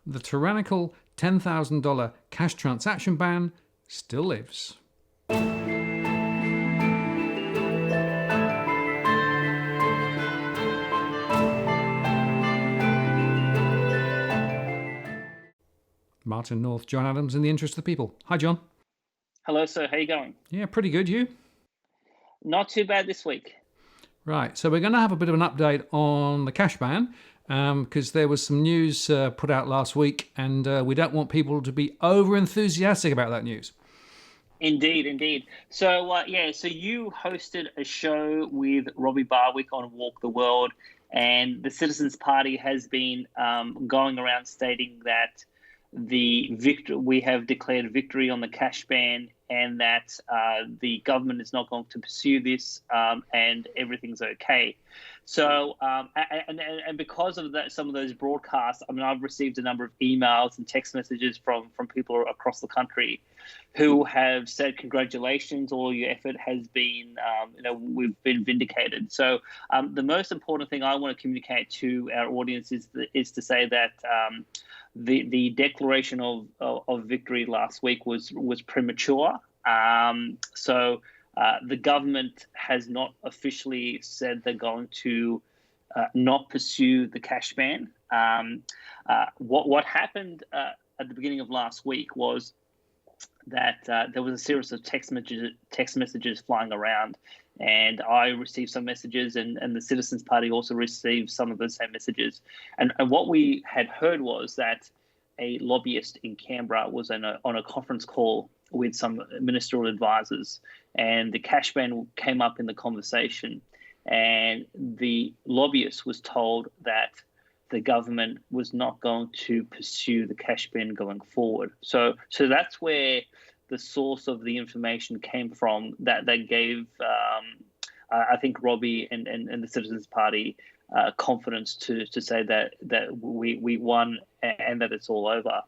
the tyrannical $10,000 cash transaction ban still lives. Martin North, John Adams, in the interest of the people. Hi, John. Hello, sir. How you going? Yeah, pretty good. You? Not too bad this week. Right. So we're going to have a bit of an update on the cash ban because there was some news put out last week, and we don't want people to be over enthusiastic about that news. Indeed, indeed. So so you hosted a show with Robbie Barwick on Walk the World, and the Citizens Party has been going around stating that we have declared victory on the cash ban, and that the government is not going to pursue this, and everything's okay. So and because of that, some of those broadcasts, I mean, I've received a number of emails and text messages from people across the country who have said, congratulations, all your effort has been, we've been vindicated. So the most important thing I want to communicate to our audience is to say that the declaration of victory last week was premature. The government has not officially said they're going to not pursue the cash ban. What happened at the beginning of last week was that there was a series of text messages flying around, and I received some messages, and the Citizens Party also received some of the same messages. And what we had heard was that a lobbyist in Canberra was on a conference call with some ministerial advisors, and the cash ban came up in the conversation, and the lobbyist was told that the government was not going to pursue the cash ban going forward. So that's where the source of the information came from that they gave, I think, Robbie and the Citizens Party confidence to say that we won and that it's all over.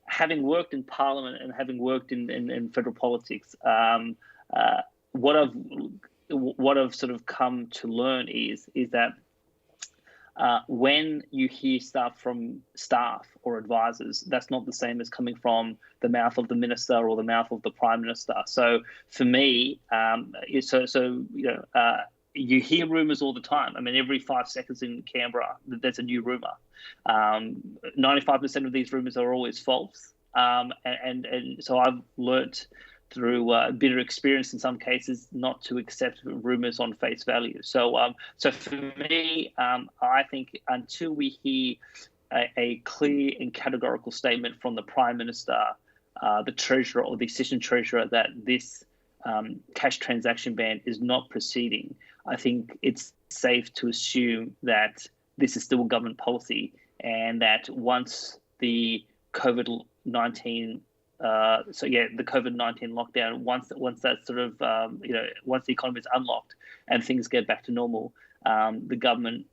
Having worked in Parliament and having worked in federal politics, what I've sort of come to learn is that when you hear stuff from staff or advisors, that's not the same as coming from the mouth of the minister or the mouth of the prime minister. So for me, you hear rumors all the time. I mean, every 5 seconds in Canberra, there's a new rumor. 95% of these rumors are always false. And so I've learnt through bitter experience in some cases not to accept rumors on face value. So for me, I think until we hear a clear and categorical statement from the Prime Minister, the Treasurer or the Assistant Treasurer that this cash transaction ban is not proceeding, I think it's safe to assume that this is still government policy, and that once the COVID-19 the COVID-19 lockdown, once that sort of, once the economy is unlocked and things get back to normal, the government,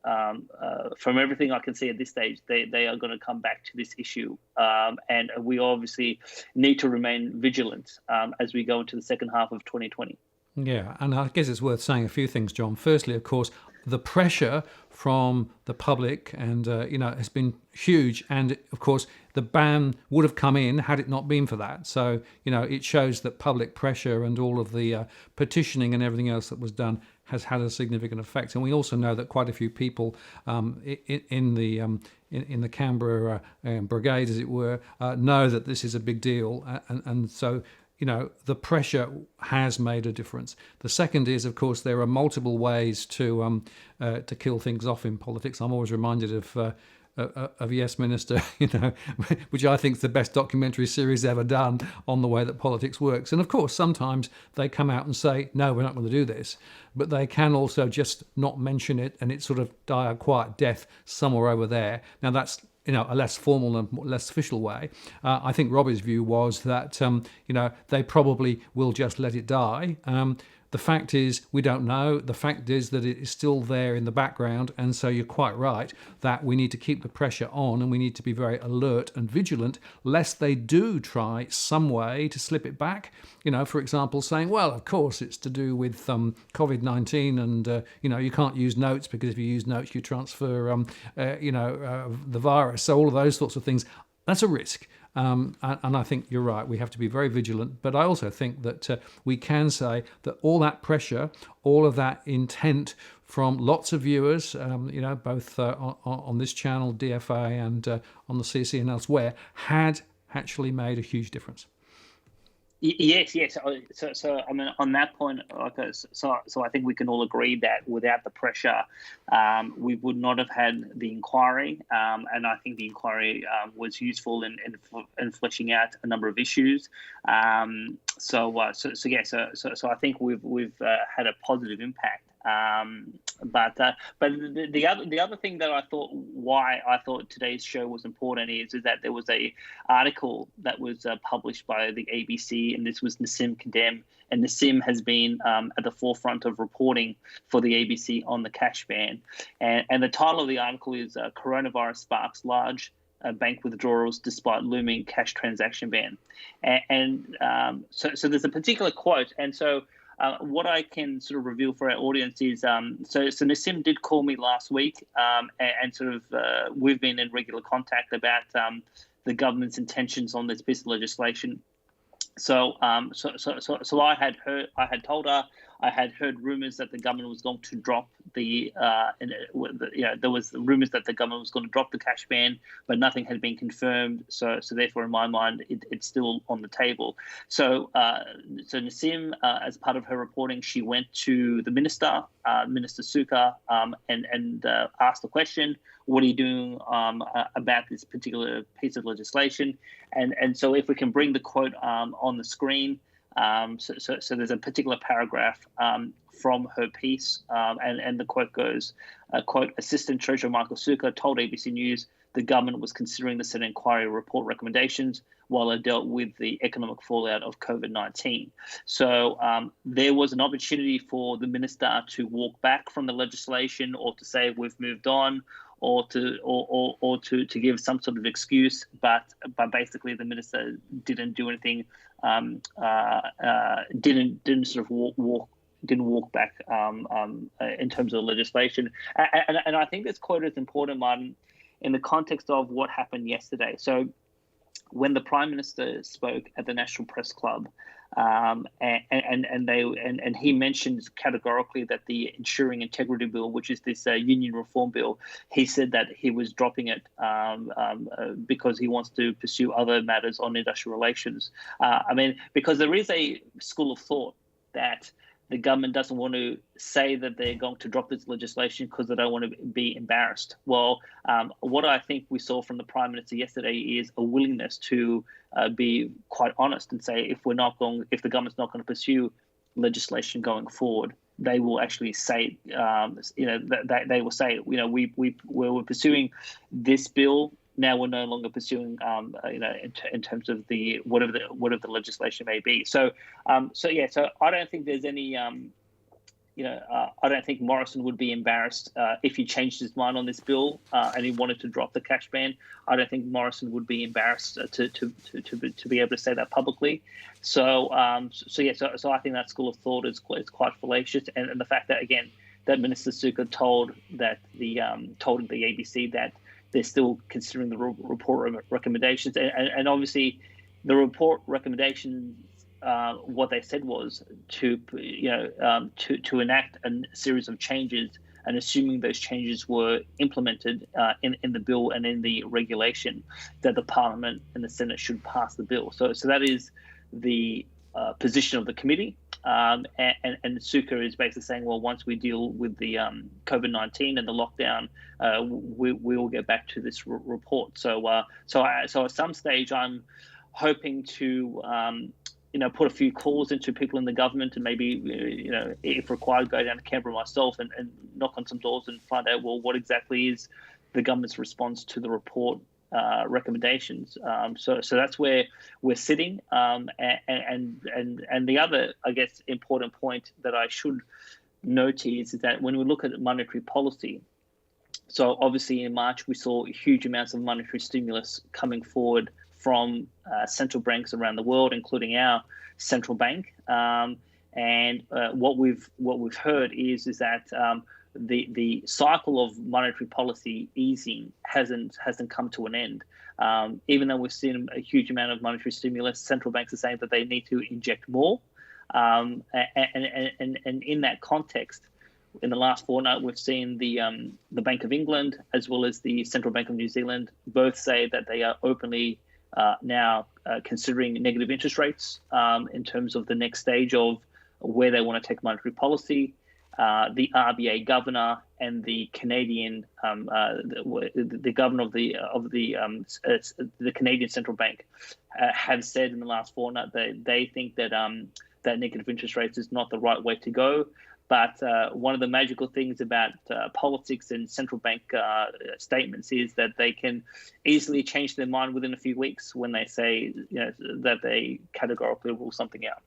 from everything I can see at this stage, they are going to come back to this issue. And we obviously need to remain vigilant as we go into the second half of 2020. Yeah, and I guess it's worth saying a few things, John. Firstly, of course, the pressure from the public and has been huge, and of course the ban would have come in had it not been for that. So it shows that public pressure and all of the petitioning and everything else that was done has had a significant effect. And we also know that quite a few people in the Canberra brigade, as it were, know that this is a big deal, and so the pressure has made a difference. The second is, of course, there are multiple ways to kill things off in politics. I'm always reminded of Yes Minister, which I think is the best documentary series ever done on the way that politics works. And of course, sometimes they come out and say, no, we're not going to do this. But they can also just not mention it, and it sort of die a quiet death somewhere over there. Now that's a less formal and less official way. I think Robbie's view was that they probably will just let it die. the fact is we don't know. The fact is that it is still there in the background, and so you're quite right that we need to keep the pressure on, and we need to be very alert and vigilant lest they do try some way to slip it back. For example, saying, well, of course it's to do with COVID-19, and you can't use notes because if you use notes you transfer the virus. So all of those sorts of things. That's a risk. And I think you're right. We have to be very vigilant. But I also think that we can say that all that pressure, all of that intent from lots of viewers, both on this channel, DFA, and on the CC and elsewhere, had actually made a huge difference. Yes. So I mean, on that point, so I think we can all agree that without the pressure, we would not have had the inquiry, and I think the inquiry was useful in fleshing out a number of issues. So I think we've had a positive impact. But the other thing that why I thought today's show was important is that there was a article that was published by the ABC, and this was Nassim Kadem, and Nassim has been at the forefront of reporting for the ABC on the cash ban, and the title of the article is "Coronavirus Sparks Large Bank Withdrawals Despite Looming Cash Transaction Ban," so there's a particular quote, and so. What I can sort of reveal for our audience is, so Nassim did call me last week, and sort of we've been in regular contact about the government's intentions on this piece of legislation. So I had told her I had heard rumors that the government was going to drop there was rumors that the government was going to drop the cash ban, but nothing had been confirmed. So therefore, in my mind, it's still on the table. So Nassim, as part of her reporting, she went to the Minister Sukkar, and asked the question, what are you doing about this particular piece of legislation? And so if we can bring the quote on the screen. So there's a particular paragraph from her piece, and the quote goes, quote, Assistant Treasurer Michael Sukkar told ABC News the government was considering the Senate inquiry report recommendations while it dealt with the economic fallout of COVID-19. So there was an opportunity for the minister to walk back from the legislation or to say we've moved on, or to give some sort of excuse, but basically the minister didn't do anything, didn't sort of walk back in terms of the legislation, and I think this quote is important, Martin, in the context of what happened yesterday. So when the Prime Minister spoke at the National Press Club, and he mentioned categorically that the Ensuring Integrity Bill, which is this union reform bill, he said that he was dropping it because he wants to pursue other matters on industrial relations. Because there is a school of thought that the government doesn't want to say that they're going to drop this legislation because they don't want to be embarrassed. Well, what I think we saw from the Prime Minister yesterday is a willingness to be quite honest and say if the government's not going to pursue legislation going forward, they will actually say, they will say, we're pursuing this bill. Now we're no longer pursuing, in terms of the whatever the legislation may be. So I don't think there's any, I don't think Morrison would be embarrassed if he changed his mind on this bill and he wanted to drop the cash ban. I don't think Morrison would be embarrassed to be able to say that publicly. So I think that school of thought is quite fallacious, and the fact that again that Minister Sukkar told the ABC that they're still considering the report recommendations, and obviously the report recommendations. What they said was to enact a series of changes, and assuming those changes were implemented in the bill and in the regulation, that the Parliament and the Senate should pass the bill. So that is the position of the committee. And Sukkar is basically saying, well, once we deal with the COVID-19 and the lockdown, we will get back to this report. So at some stage, I'm hoping to put a few calls into people in the government, and maybe if required, go down to Canberra myself and knock on some doors and find out, well, what exactly is the government's response to the report recommendations. So that's where we're sitting. And the other, I guess, important point that I should note is that when we look at monetary policy, so obviously in March we saw huge amounts of monetary stimulus coming forward from central banks around the world, including our central bank. And what we've heard is that the cycle of monetary policy easing hasn't come to an end. Even though we've seen a huge amount of monetary stimulus, central banks are saying that they need to inject more. And in that context, in the last fortnight, we've seen the Bank of England as well as the Central Bank of New Zealand both say that they are openly now considering negative interest rates in terms of the next stage of where they want to take monetary policy. The RBA governor and the Canadian the governor of the Canadian Central Bank have said in the last fortnight that they think that that negative interest rates is not the right way to go. But one of the magical things about politics and central bank statements is that they can easily change their mind within a few weeks when they say that they categorically rule something out.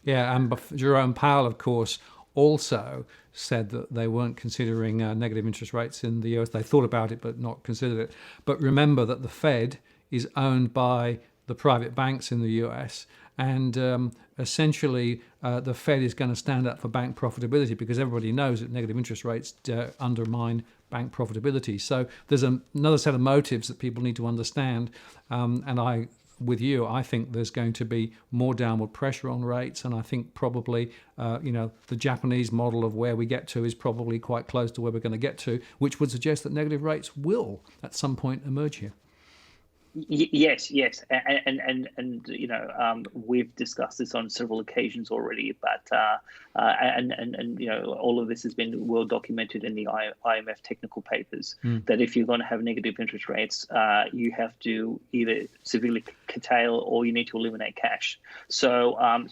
Yeah, and Jerome Powell, of course, also said that they weren't considering negative interest rates in the US. They thought about it, but not considered it. But remember that the Fed is owned by the private banks in the US, and essentially the Fed is going to stand up for bank profitability, because everybody knows that negative interest rates undermine bank profitability. So there's another set of motives that people need to understand, and I think there's going to be more downward pressure on rates, and I think probably the Japanese model of where we get to is probably quite close to where we're going to get to, which would suggest that negative rates will at some point emerge here. Yes, and we've discussed this on several occasions already, but all of this has been well documented in the IMF technical papers. That if you're going to have negative interest rates, you have to either severely curtail or you need to eliminate cash. So I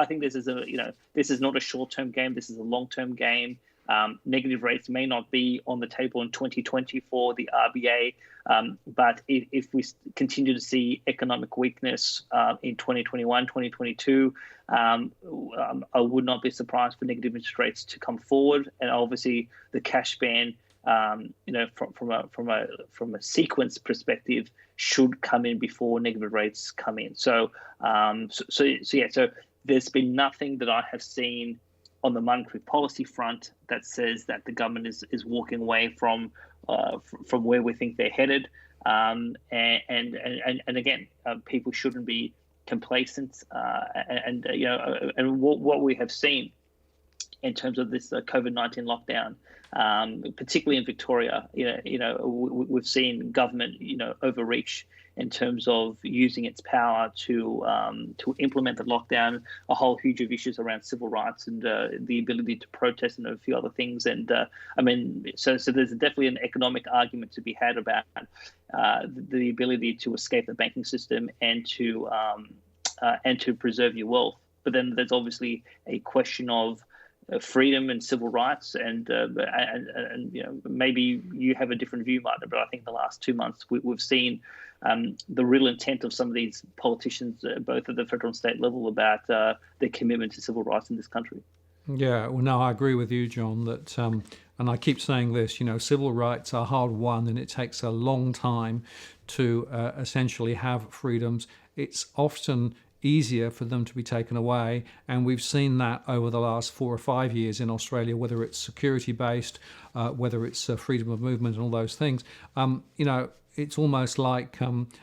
think this is not a short-term game. This is a long-term game. Negative rates may not be on the table in 2020 for the RBA, but if we continue to see economic weakness in 2021, 2022, I would not be surprised for negative interest rates to come forward. And obviously, the cash ban, from a sequence perspective, should come in before negative rates come in. So there's been nothing that I have seen on the monetary policy front that says that the government is walking away from where we think they're headed, and again, people shouldn't be complacent, and what we have seen in terms of this COVID-19 lockdown, particularly in Victoria, we've seen government overreach in terms of using its power to implement the lockdown, a whole huge of issues around civil rights and the ability to protest and a few other things. And so there's definitely an economic argument to be had about the ability to escape the banking system and to preserve your wealth. But then there's obviously a question of freedom and civil rights, and maybe you have a different view, Martin, but I think the last 2 months we've seen the real intent of some of these politicians, both at the federal and state level, about their commitment to civil rights in this country. Yeah, well, no, I agree with you, John, that, and I keep saying this, civil rights are hard won, and it takes a long time to essentially have freedoms. It's often easier for them to be taken away, and we've seen that over the last 4 or 5 years in Australia, whether it's security based, whether it's freedom of movement and all those things. It's almost like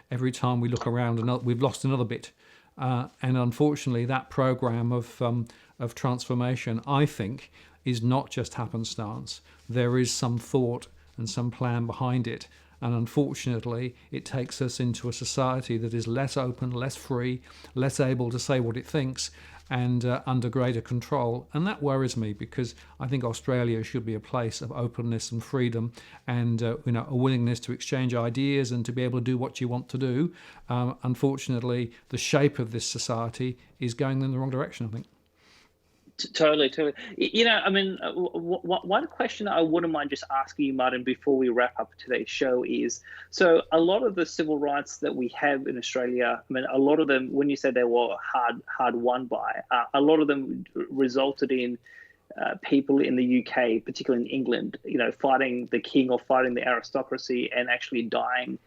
every time we look around, we've lost another bit, and unfortunately that program of transformation, I think, is not just happenstance. There is some thought and some plan behind it. And unfortunately, it takes us into a society that is less open, less free, less able to say what it thinks, and under greater control. And that worries me, because I think Australia should be a place of openness and freedom, and a willingness to exchange ideas and to be able to do what you want to do. Unfortunately, the shape of this society is going in the wrong direction, I think. Totally. I mean, one question I wouldn't mind just asking you, Martin, before we wrap up today's show is, so a lot of the civil rights that we have in Australia, I mean, a lot of them, when you say they were hard won by, a lot of them resulted in people in the UK, particularly in England, fighting the king or fighting the aristocracy and actually dying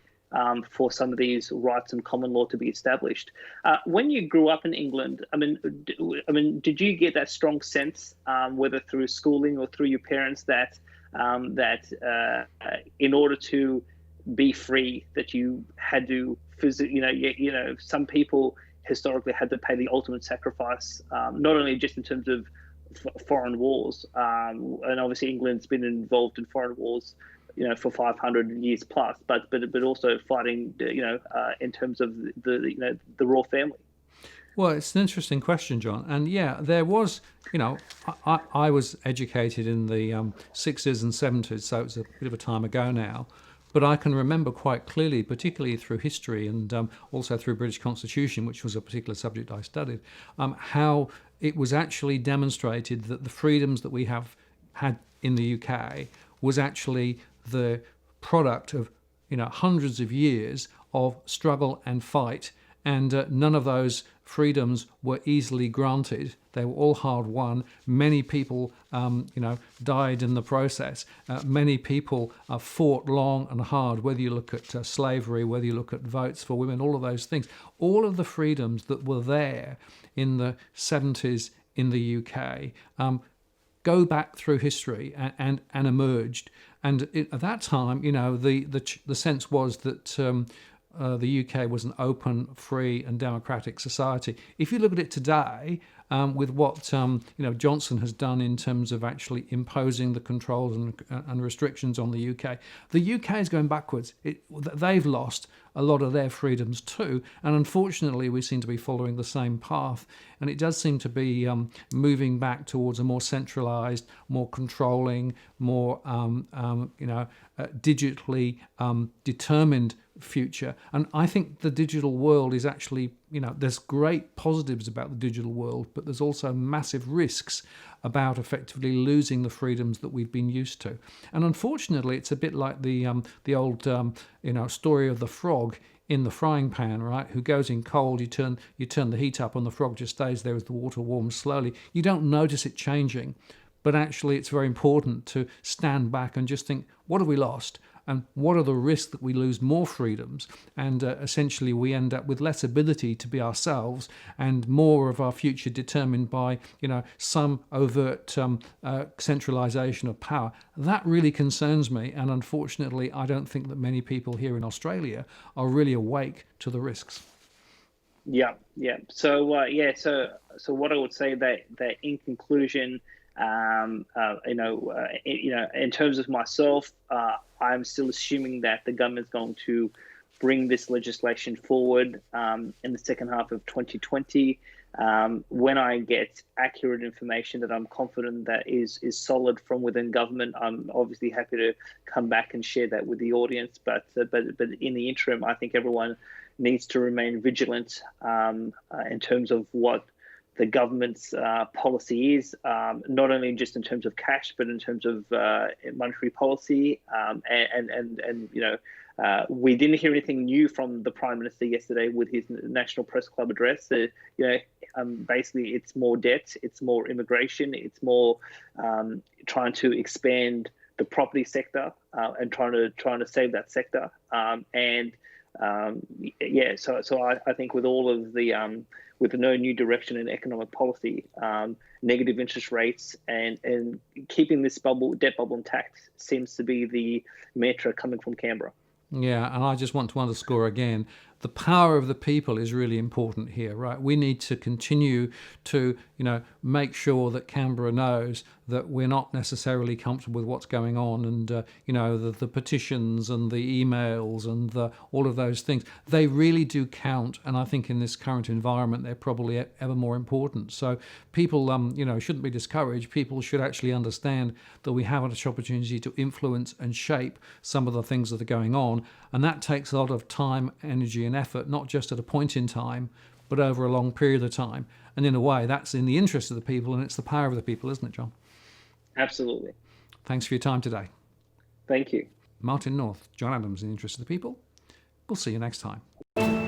for some of these rights and common law to be established. When you grew up in England, I mean, did you get that strong sense, whether through schooling or through your parents, that in order to be free, that you had to some people historically had to pay the ultimate sacrifice, not only just in terms of foreign wars, and obviously England's been involved in foreign wars for 500 years plus, but also fighting, in terms of the royal family. Well, it's an interesting question, John. And yeah, there was, I was educated in the 60s and 70s, so it's a bit of a time ago now. But I can remember quite clearly, particularly through history and also through British Constitution, which was a particular subject I studied, how it was actually demonstrated that the freedoms that we have had in the UK was actually the product of hundreds of years of struggle and fight, and none of those freedoms were easily granted. They were all hard won. Many people died in the process. Many people fought long and hard, whether you look at slavery, whether you look at votes for women, all of those things. All of the freedoms that were there in the 70s in the UK go back through history and emerged. And at that time, the sense was that the UK was an open, free, and democratic society. If you look at it today, with what Johnson has done in terms of actually imposing the controls and restrictions on the UK is going backwards. They've lost a lot of their freedoms too, and unfortunately we seem to be following the same path, and it does seem to be moving back towards a more centralised, more controlling, more digitally determined future. And I think the digital world is actually, there's great positives about the digital world, but there's also massive risks about effectively losing the freedoms that we've been used to. And unfortunately, it's a bit like the old story of the frog in the frying pan, right? Who goes in cold, you turn the heat up, and the frog just stays there as the water warms slowly. You don't notice it changing, but actually it's very important to stand back and just think, what have we lost? And what are the risks that we lose more freedoms, and essentially we end up with less ability to be ourselves, and more of our future determined by some overt centralisation of power. That really concerns me, and unfortunately I don't think that many people here in Australia are really awake to the risks. Yeah. So what I would say that in conclusion, in terms of myself, I'm still assuming that the government is going to bring this legislation forward in the second half of 2020. When I get accurate information that I'm confident that is solid from within government, I'm obviously happy to come back and share that with the audience. But in the interim, I think everyone needs to remain vigilant in terms of what the government's policy is, not only just in terms of cash, but in terms of monetary policy. We didn't hear anything new from the Prime Minister yesterday with his National Press Club address. Basically, it's more debt, it's more immigration, it's more trying to expand the property sector and trying to save that sector. So I think with all of the with no new direction in economic policy, negative interest rates, and keeping this debt bubble intact seems to be the mantra coming from Canberra. Yeah, and I just want to underscore again, the power of the people is really important here, right? We need to continue to, make sure that Canberra knows that we're not necessarily comfortable with what's going on, and the petitions and the emails and all of those things. They really do count, and I think in this current environment they're probably ever more important. So people, shouldn't be discouraged. People should actually understand that we have an opportunity to influence and shape some of the things that are going on, and that takes a lot of time, energy, and effort, not just at a point in time, but over a long period of time. And in a way, that's in the interest of the people, and it's the power of the people, isn't it, John? Absolutely. Thanks for your time today. Thank you. Martin North, John Adams, in the interest of the people. We'll see you next time.